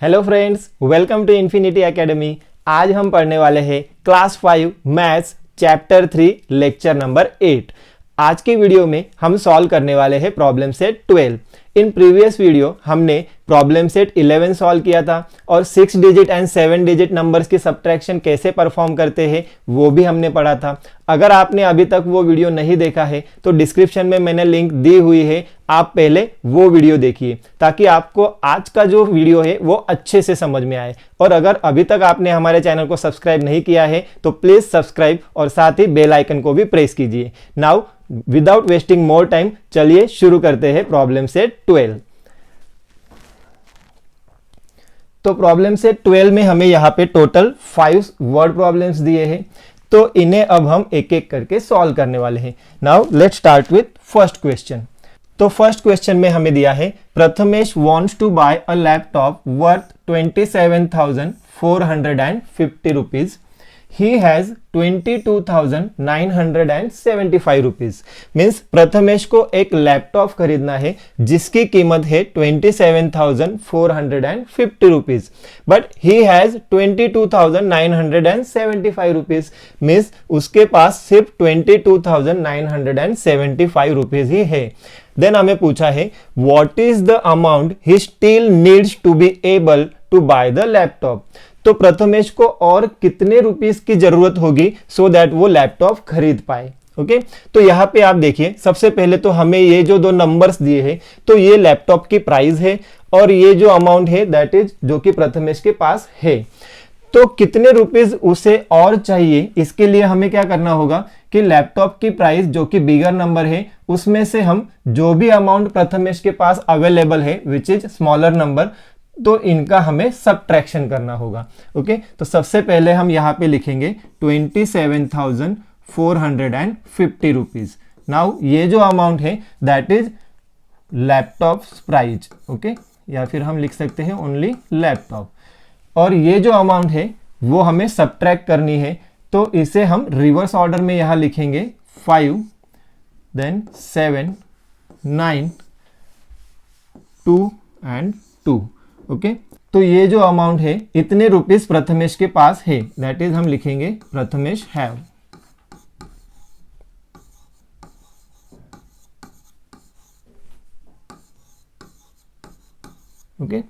Hello friends, welcome to Infinity Academy. आज हम पढ़ने वाले हैं class 5 maths chapter 3 lecture number 8। आज के वीडियो में हम सॉल्व करने वाले हैं problem set 12। In previous video हमने प्रॉब्लम सेट 11 सॉल्व किया था और 6 डिजिट एंड 7 डिजिट नंबर्स की सब्ट्रैक्शन कैसे परफॉर्म करते हैं वो भी हमने पढ़ा था। अगर आपने अभी तक वो वीडियो नहीं देखा है तो डिस्क्रिप्शन में मैंने लिंक दी हुई है, आप पहले वो वीडियो देखिए ताकि आपको आज का जो वीडियो है वो अच्छे से समझ में आए। और अगर अभी तक आपने हमारे चैनल को सब्सक्राइब नहीं किया है तो प्लीज सब्सक्राइब और साथ ही बेल आइकन को भी प्रेस कीजिए। Now without wasting more time चलिए शुरू करते हैं प्रॉब्लम सेट 12। तो प्रॉब्लम सेट 12 में हमें यहाँ पे टोटल 5 वर्ड प्रॉब्लम्स दिए हैं, तो इन्हें अब हम एक एक करके सॉल्व करने वाले हैं। Now let's start with first question. तो फर्स्ट क्वेश्चन में हमें दिया है Prathamesh wants to buy a laptop worth 27,450 rupees. He has 22,975 rupees. Means Prathamesh को एक लैपटॉप खरीदना है जिसकी कीमत है 27,450 rupees, but he has 22,975 rupees. Means उसके पास सिर्फ 22,975 रुपीज ही है। देन हमें पूछा है what is the amount he still needs to be able to buy the laptop. तो प्रथमेश को और कितने रुपीस की जरूरत होगी सो दैट वो लैपटॉप खरीद पाए। ओके, तो यहाँ पे आप देखिए, सबसे पहले तो हमें ये जो दो नंबर्स दिए हैं तो ये लैपटॉप की प्राइस है और ये जो अमाउंट है दैट इज जो कि प्रथमेश के पास है। तो कितने रुपीस उसे और चाहिए, इसके लिए हमें क्या करना होगा कि लैपटॉप की प्राइस जो कि बिगर नंबर है उसमें से हम जो भी अमाउंट प्रथमेश के पास अवेलेबल है विच इज स्मॉलर नंबर, तो इनका हमें सब्ट्रैक्शन करना होगा। ओके, तो सबसे पहले हम यहां पे लिखेंगे 27,450 रुपीज। नाउ ये जो अमाउंट है that is laptop price. Okay, या फिर हम लिख सकते हैं ओनली लैपटॉप, और ये जो अमाउंट है वो हमें सब्ट्रैक्ट करनी है, तो इसे हम रिवर्स ऑर्डर में यहां लिखेंगे 5 देन 7 9 2 एंड 2। ओके, तो ये जो अमाउंट है इतने रुपीस प्रथमेश के पास है, दैट इज हम लिखेंगे प्रथमेश हैव। ओके,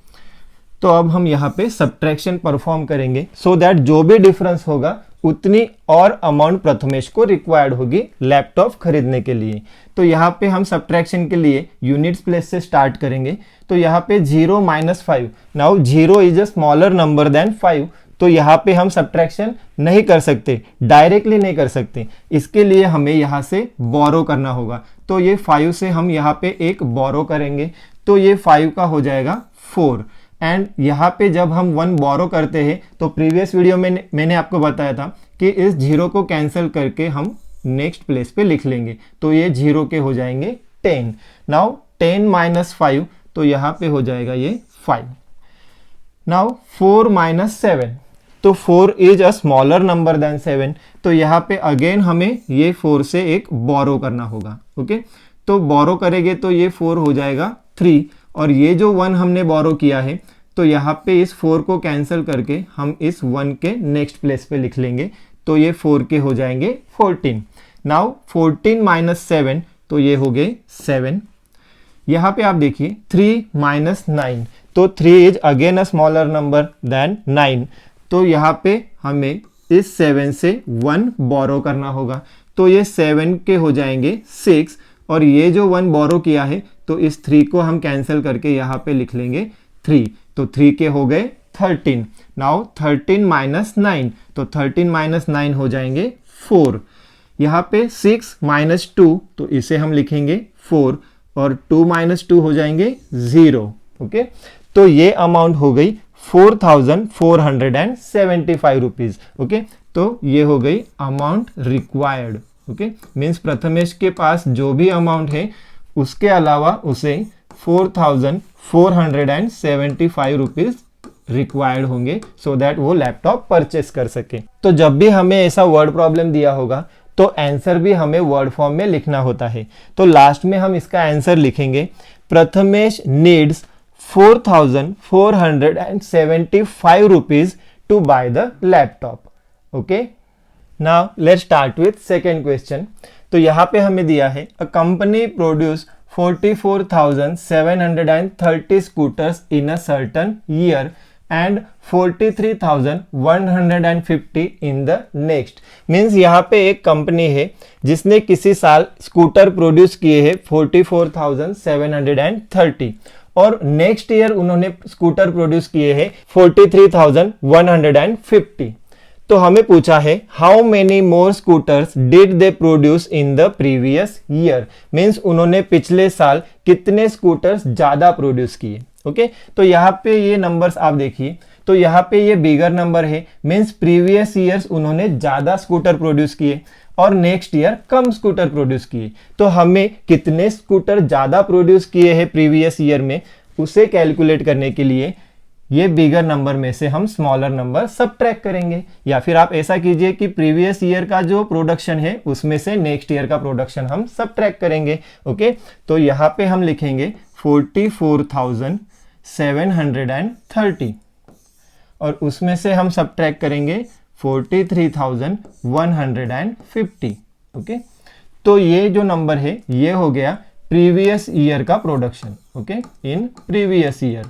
तो अब हम यहां पे सब्ट्रैक्शन परफॉर्म करेंगे सो दैट जो भी डिफरेंस होगा उतनी और अमाउंट प्रथमेश को रिक्वायर्ड होगी लैपटॉप खरीदने के लिए। तो यहाँ पे हम सब्ट्रैक्शन के लिए यूनिट्स प्लेस से स्टार्ट करेंगे। तो यहाँ पे 0 - 5। Now 0 is a smaller number than 5, तो यहाँ पे हम सब्ट्रैक्शन नहीं कर सकते, डायरेक्टली नहीं कर सकते। इसके लिए हमें यहाँ से बोरो करना होगा। तो ये 5 से हम यहाँ पे एक बोरो करेंगे, तो ये 5 का हो जाएगा 4। एंड यहाँ पे जब हम 1 बोरो करते हैं तो प्रीवियस वीडियो में मैंने आपको बताया था कि इस 0 को कैंसिल करके हम नेक्स्ट प्लेस पे लिख लेंगे, तो ये 0 के हो जाएंगे 10। नाउ 10 - 5, तो यहाँ पे हो जाएगा ये 5। नाउ 4 - 7, तो 4 is a smaller number than 7, तो यहाँ पे अगेन हमें ये 4 से एक बोरो करना होगा। ओके, तो बोरो करेंगे तो ये 4 हो जाएगा 3, और ये जो 1 हमने बोरो किया है तो यहाँ पे इस 4 को कैंसिल करके हम इस 1 के नेक्स्ट प्लेस पे लिख लेंगे, तो ये 4 के हो जाएंगे 14। नाउ 14 - 7, तो ये हो गए 7। यहाँ पे आप देखिए 3 - 9, तो 3 is again a smaller number than 9, तो यहाँ पे हमें इस 7 से 1 बोरो करना होगा, तो ये 7 के हो जाएंगे 6, और ये जो 1 बोरो किया है तो इस 3 को हम कैंसिल करके यहाँ पे लिख लेंगे 3, तो 3 के हो गए 13। नाउ 13 - 9, तो 13 - 9 हो जाएंगे 4। यहाँ पे 6 - 2, तो इसे हम लिखेंगे 4, और 2 - 2 हो जाएंगे 0। ओके, तो ये अमाउंट हो गई 4,475 रुपीज। ओके, तो ये हो गई amount required. Okay, means Prathamesh के पास जो भी अमाउंट है उसके अलावा उसे 4,475 रुपीज रिक्वायर्ड होंगे सो दैट वो लैपटॉप परचेस कर सके। तो जब भी हमें ऐसा वर्ड प्रॉब्लम दिया होगा तो आंसर भी हमें वर्ड फॉर्म में लिखना होता है। तो लास्ट में हम इसका आंसर लिखेंगे Prathamesh needs 4,475 rupees to buy the laptop. Okay. Now let's start with second question. तो यहाँ पे हमें दिया है a company produce 44,730 scooters in a certain year and 43,150 in the next. Means यहाँ पे एक कंपनी है जिसने किसी साल स्कूटर प्रोड्यूस किए हैं 44,730 और नेक्स्ट ईयर उन्होंने स्कूटर प्रोड्यूस किए हैं 43,150. तो हमें पूछा है how many more scooters did they produce in the previous year. Means उन्होंने पिछले साल कितने स्कूटर्स ज्यादा प्रोड्यूस किए. ओके तो यहाँ पे ये नंबर्स आप देखिए, तो यहाँ पे ये बिगर नंबर है, मीन्स प्रीवियस ईयर्स उन्होंने ज्यादा स्कूटर प्रोड्यूस किए और नेक्स्ट ईयर कम स्कूटर प्रोड्यूस किए. तो हमें कितने स्कूटर ज्यादा प्रोड्यूस किए हैं प्रीवियस ईयर में उसे कैलकुलेट करने के लिए ये बिगर नंबर में से हम स्मॉलर नंबर सबट्रैक्ट करेंगे, या फिर आप ऐसा कीजिए कि प्रीवियस ईयर का जो प्रोडक्शन है उसमें से नेक्स्ट ईयर का प्रोडक्शन हम सबट्रैक्ट करेंगे. ओके तो यहाँ पे हम लिखेंगे 44,730 और उसमें से हम सबट्रैक्ट करेंगे 43,150. ओके तो ये जो नंबर है ये हो गया प्रीवियस ईयर का production. Okay in previous year.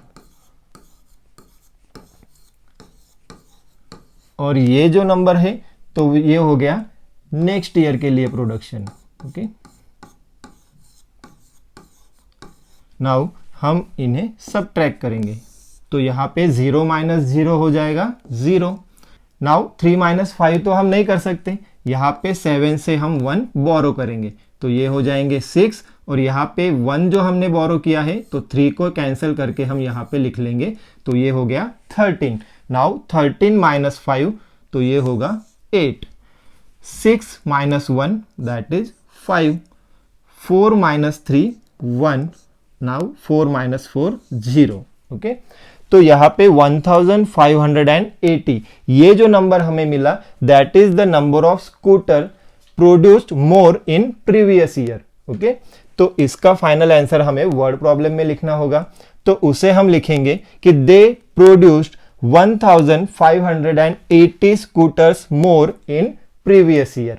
और ये जो नंबर है तो ये हो गया नेक्स्ट ईयर के लिए प्रोडक्शन. ओके नाउ हम इन्हें सबट्रैक्ट करेंगे तो यहाँ पे 0 - 0 हो जाएगा 0. नाउ 3 - 5 तो हम नहीं कर सकते, यहाँ पे 7 से हम 1 बोरो करेंगे तो ये हो जाएंगे 6 और यहाँ पे 1 जो हमने बोरो किया है तो 3 को कैंसिल करके हम यहाँ पे लिख लेंगे तो ये हो गया 13. नाउ 13 - 5 तो ये होगा 8. 6 - 1 दैट इज 5. 4 - 3 1. नाउ 4 - 4 0. ओके तो यहाँ पे 1580 ये जो नंबर हमें मिला that is the number of scooter produced more in previous year. Okay तो इसका फाइनल आंसर हमें वर्ड प्रॉब्लम में लिखना होगा तो उसे हम लिखेंगे कि दे produced 1580 scooters more in previous year.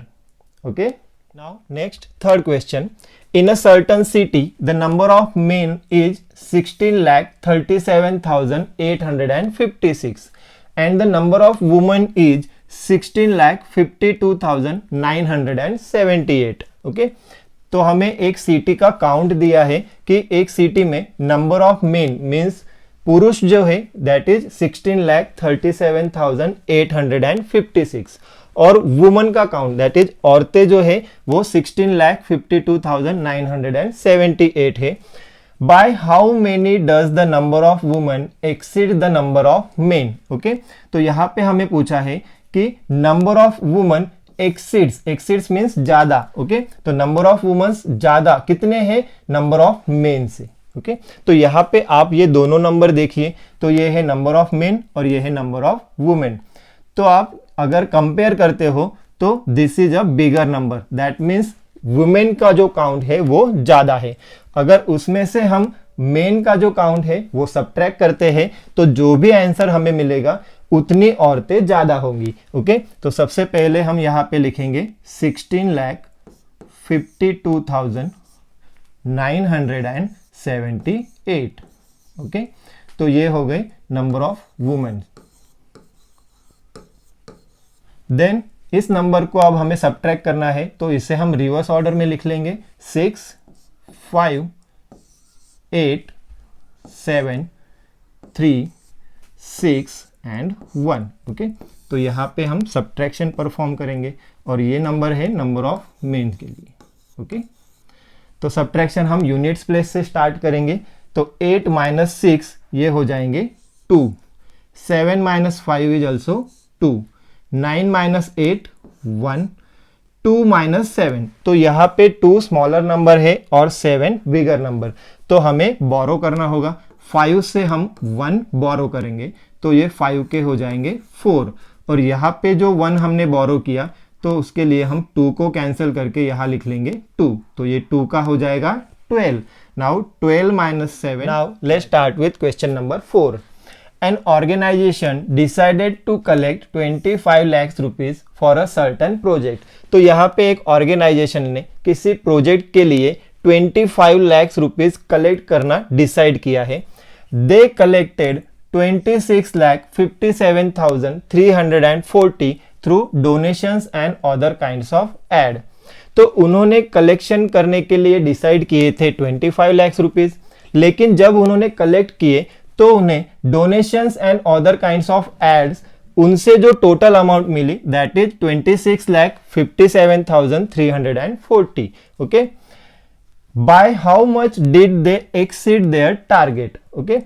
Okay. Now next third question. In a certain city, the number of men is 16,37,856 and the number of women is 16,52,978. Okay. तो हमें एक सिटी का काउंट दिया है कि एक सिटी में नंबर ऑफ मेन मीन्स पुरुष जो है दैट इज 16,37,856 और वुमन का काउंट दैट इज औरतें जो है वो 16,52,978 है. By how many does the number of woman exceed the number of main. Okay तो यहाँ पे हमें पूछा है कि number of woman exceeds means ज्यादा. ओके तो नंबर ऑफ वुमेन्स ज्यादा कितने हैं नंबर ऑफ मेन से. ओके तो यहाँ पे आप ये दोनों नंबर देखिए तो ये है नंबर ऑफ मेन और ये है नंबर ऑफ वुमेन. तो आप अगर कंपेयर करते हो तो this is a bigger number that means women का जो काउंट है वो ज्यादा है. अगर उसमें से हम मेन का जो काउंट है वो सबट्रैक्ट करते हैं तो जो भी आंसर हमें मिलेगा उतनी औरतें ज्यादा होंगी. ओके तो सबसे पहले हम यहाँ पे लिखेंगे 16,52,978. ओके तो ये हो गए नंबर ऑफ वुमेन. देन इस नंबर को अब हमें सबट्रैक्ट करना है तो इसे हम रिवर्स ऑर्डर में लिख लेंगे 6, 5, 8, 7, 3, 6 एंड 1. ओके तो यहाँ पे हम सबट्रैक्शन परफॉर्म करेंगे और ये नंबर है नंबर ऑफ मेन के लिए. ओके तो सबट्रैक्शन हम यूनिट्स प्लेस से स्टार्ट करेंगे तो 8 - 6 ये हो जाएंगे 2. 7 - 5 इज ऑल्सो 2. 9 - 8 1. 2 - 7 तो यहाँ पे 2 स्मॉलर नंबर है और 7 बिगर नंबर. तो हमें बोरो करना होगा. 5 से हम 1 बोरो करेंगे तो ये 5 के हो जाएंगे 4 और यहाँ पे जो 1 हमने बोरो किया तो उसके लिए हम 2 को कैंसिल करके यहाँ लिख लेंगे 2 तो ये 2 का हो जाएगा 12. Now 12 minus 7. Now let's start with question number 4. An organization decided to collect 25 lakhs rupees for a certain project. तो यहाँ पे एक ऑर्गेनाइजेशन ने किसी प्रोजेक्ट के लिए 25 lakhs rupees कलेक्ट करना डिसाइड किया है. They collected 26,57,340 through donations and other kinds of aid. तो उन्होंने कलेक्शन करने के लिए डिसाइड किए थे 25 लाख रुपीस, लेकिन जब उन्होंने कलेक्ट किए तो उन्हें donations and other kinds of aids उनसे जो टोटल अमाउंट मिली that is 26,57,340. Okay, by how much did they exceed their target. Okay,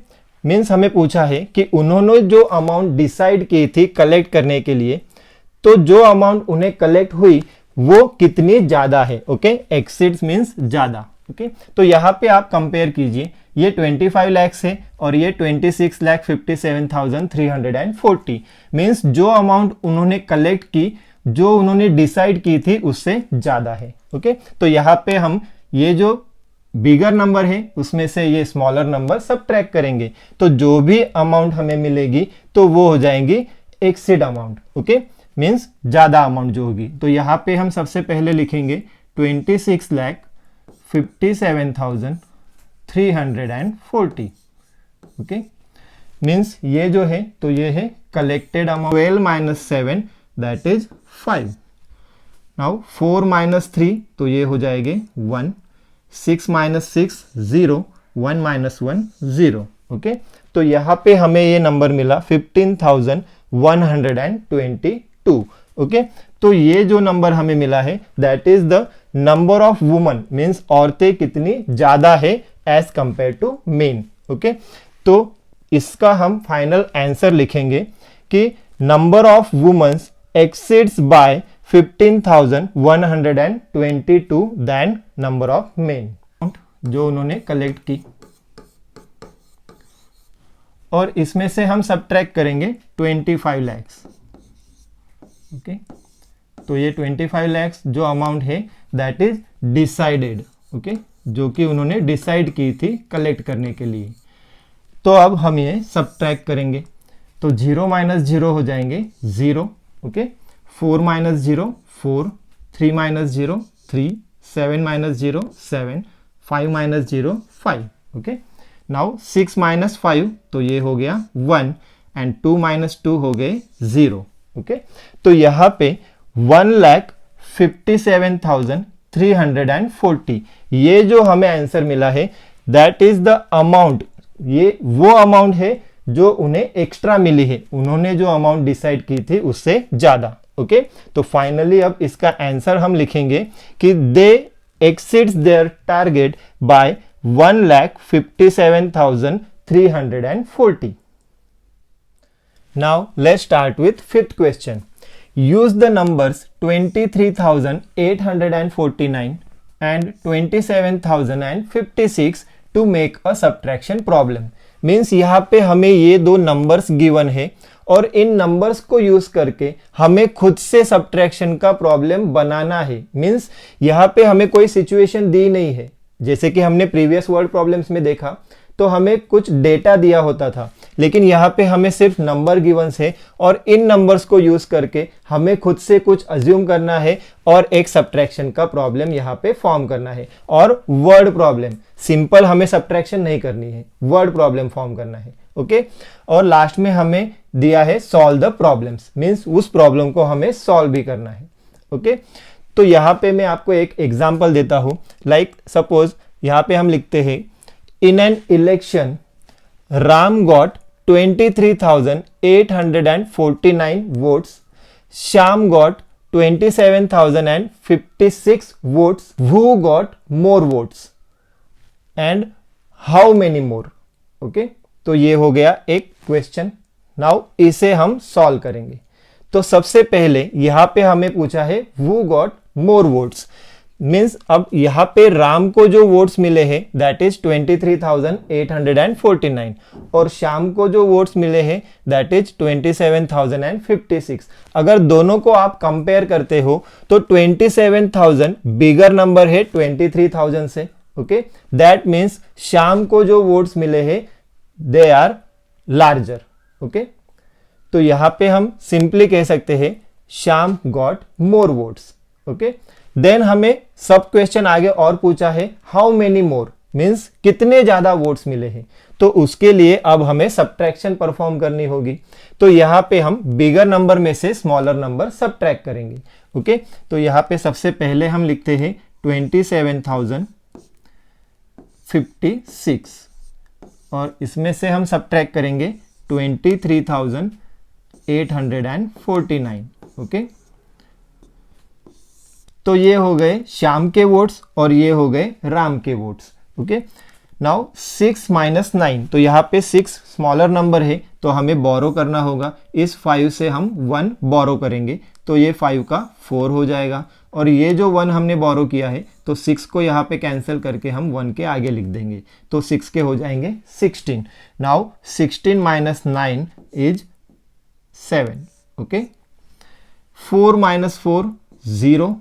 means हमें पूछा है कि उन्होंने जो अमाउंट डिसाइड की थी कलेक्ट करने के लिए, तो जो अमाउंट उन्हें कलेक्ट हुई वो कितनी ज्यादा है. ओके, एक्सीड्स मीन्स ज्यादा. ओके, तो यहां पे आप कंपेयर कीजिए, ये 25 लाख है और ये 26,57,340. मीन्स जो अमाउंट उन्होंने कलेक्ट की, जो उन्होंने डिसाइड की थी उससे ज्यादा है. ओके, तो यहां पे हम ये जो बिगर नंबर है उसमें से ये स्मॉलर नंबर सबट्रैक्ट करेंगे, तो जो भी अमाउंट हमें मिलेगी तो वो हो जाएंगी एक्सीड अमाउंट. ओके, मीन्स ज्यादा अमाउंट जो होगी. तो यहां पे हम सबसे पहले लिखेंगे 26,57,340. ओके, मीन्स ये जो है तो ये है collected amount. 12 minus 7 that is 5. Now 4 minus 3 तो ये हो जाएंगे 1. 6 minus 6 0. 1 minus 1 0. ओके, तो यहां पे हमें ये नंबर मिला 15,122. ओके, तो ये जो नंबर हमें मिला है that is the number of woman, means औरतें कितनी ज्यादा है as compared to men. Okay, तो इसका हम फाइनल आंसर लिखेंगे कि number of womens exceeds by 15,122 than number of men, जो उन्होंने कलेक्ट की. और इसमें से हम सबट्रैक्ट करेंगे 25 lakhs. ओके, तो ये 25 lakhs जो अमाउंट है दैट इज डिसाइडेड. ओके, जो कि उन्होंने डिसाइड की थी कलेक्ट करने के लिए. तो अब हम ये सबट्रैक्ट करेंगे, तो 0 minus 0 हो जाएंगे 0. Okay, 4 minus 0 4. 3 minus 0 3. 7 minus 0 7. 5 minus 0 5. Okay, now 6 minus 5 तो ये हो गया 1 एंड 2 minus 2 हो गए 0. ओके, तो यहां पे 1,57,340 ये जो हमें आंसर मिला है दैट इज द अमाउंट. ये वो अमाउंट है जो उन्हें एक्स्ट्रा मिली है, उन्होंने जो अमाउंट डिसाइड की थी उससे ज्यादा. ओके, तो फाइनली अब इसका आंसर हम लिखेंगे कि they exceeds their target by 1,57,340. Now let's start with fifth question. Use the numbers 23,849 and 27,056 to make a subtraction problem. Means यहाँ पे हमें ये दो नंबर्स गिवन है और इन नंबर्स को यूज करके हमें खुद से सब्ट्रैक्शन का प्रॉब्लम बनाना है. मीन्स यहाँ पे हमें कोई सिचुएशन दी नहीं है, जैसे कि हमने प्रीवियस वर्ड प्रॉब्लम्स में देखा तो हमें कुछ डेटा दिया होता था, लेकिन यहाँ पे हमें सिर्फ नंबर गिवंस है और इन नंबर्स को यूज करके हमें खुद से कुछ अज्यूम करना है और एक सब्ट्रैक्शन का प्रॉब्लम यहाँ पे फॉर्म करना है. और वर्ड प्रॉब्लम, सिंपल हमें सब्ट्रैक्शन नहीं करनी है, वर्ड प्रॉब्लम फॉर्म करना है. ओके, और लास्ट में हमें दिया है सॉल्व द प्रॉब्लम्स, मीन्स उस प्रॉब्लम को हमें सॉल्व भी करना है. ओके, तो यहाँ पे मैं आपको एक एग्जाम्पल देता हूं. लाइक सपोज यहाँ पे हम लिखते हैं in an election Ram got 23,849 votes, Shyam got 27,056 votes. Who got more votes and how many more? Okay, तो ये हो गया एक क्वेश्चन. नाउ इसे हम सॉल्व करेंगे. तो सबसे पहले यहां पे हमें पूछा है who got more votes. Means अब यहां पे राम को जो वोट्स मिले हैं दैट इज 23,849 और श्याम को जो वोट्स मिले हैं दैट इज 27,056. अगर दोनों को आप कंपेयर करते हो तो 27,000 बिगर नंबर है 23,000 से. ओके, दैट मीन्स श्याम को जो वोट्स मिले हैं दे आर लार्जर। ओके, तो यहां पे हम सिंपली कह सकते हैं Shyam got more votes. Okay, then हमें सब क्वेश्चन आगे और पूछा है हाउ मेनी मोर, मीन्स कितने ज्यादा वोट्स मिले हैं। तो उसके लिए अब हमें सब्ट्रैक्शन परफॉर्म करनी होगी। तो यहां पे हम बिगर नंबर में से स्मॉलर नंबर सब्ट्रैक्ट करेंगे। ओके, तो यहां पे सबसे पहले हम लिखते हैं 27,056 और इसमें से हम सब्ट्रैक्ट करेंगे 23,849। ओके, तो ये हो गए श्याम के वोट्स और ये हो गए राम के वोट्स। ओके, नाउ 6 माइनस 9, तो यहाँ पे 6 स्मॉलर नंबर है तो हमें बोरो करना होगा। इस 5 से हम 1 बोरो करेंगे तो ये 5 का 4 हो जाएगा और ये जो 1 हमने बोरो किया है तो 6 को यहाँ पे कैंसिल करके हम 1 के आगे लिख देंगे तो 6 के हो जाएंगे 16। Now 16 minus 9 is 7। Okay, 4 minus 4 0।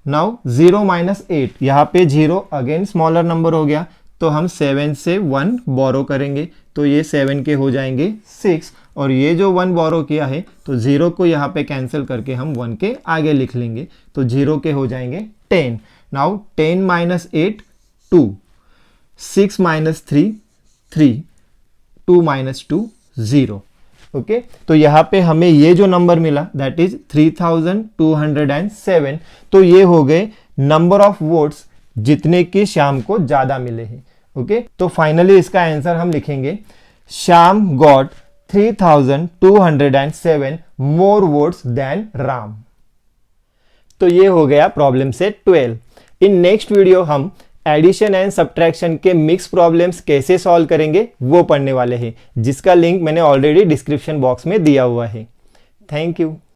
Now 0 minus 8, यहाँ पे 0 अगेन स्मॉलर नंबर हो गया तो हम 7 से 1 बोरो करेंगे तो ये 7 के हो जाएंगे 6 और ये जो 1 बोरो किया है तो 0 को यहाँ पे कैंसिल करके हम 1 के आगे लिख लेंगे तो 0 के हो जाएंगे 10। Now 10 minus 8 2, 6 minus 3 3, 2 minus 2 0। Okay, तो यहाँ पे हमें ये जो नंबर मिला दैट इज 3207। तो ये हो गए नंबर ऑफ वोट्स जितने की श्याम को ज्यादा मिले हैं। ओके, तो फाइनली इसका आंसर हम लिखेंगे Shyam got 3207 more votes than Ram. तो ये हो गया problem set 12। In next video हम एडिशन एंड सब्ट्रैक्शन के मिक्स प्रॉब्लम्स कैसे सॉल्व करेंगे वो पढ़ने वाले हैं, जिसका लिंक मैंने ऑलरेडी डिस्क्रिप्शन बॉक्स में दिया हुआ है। Thank you.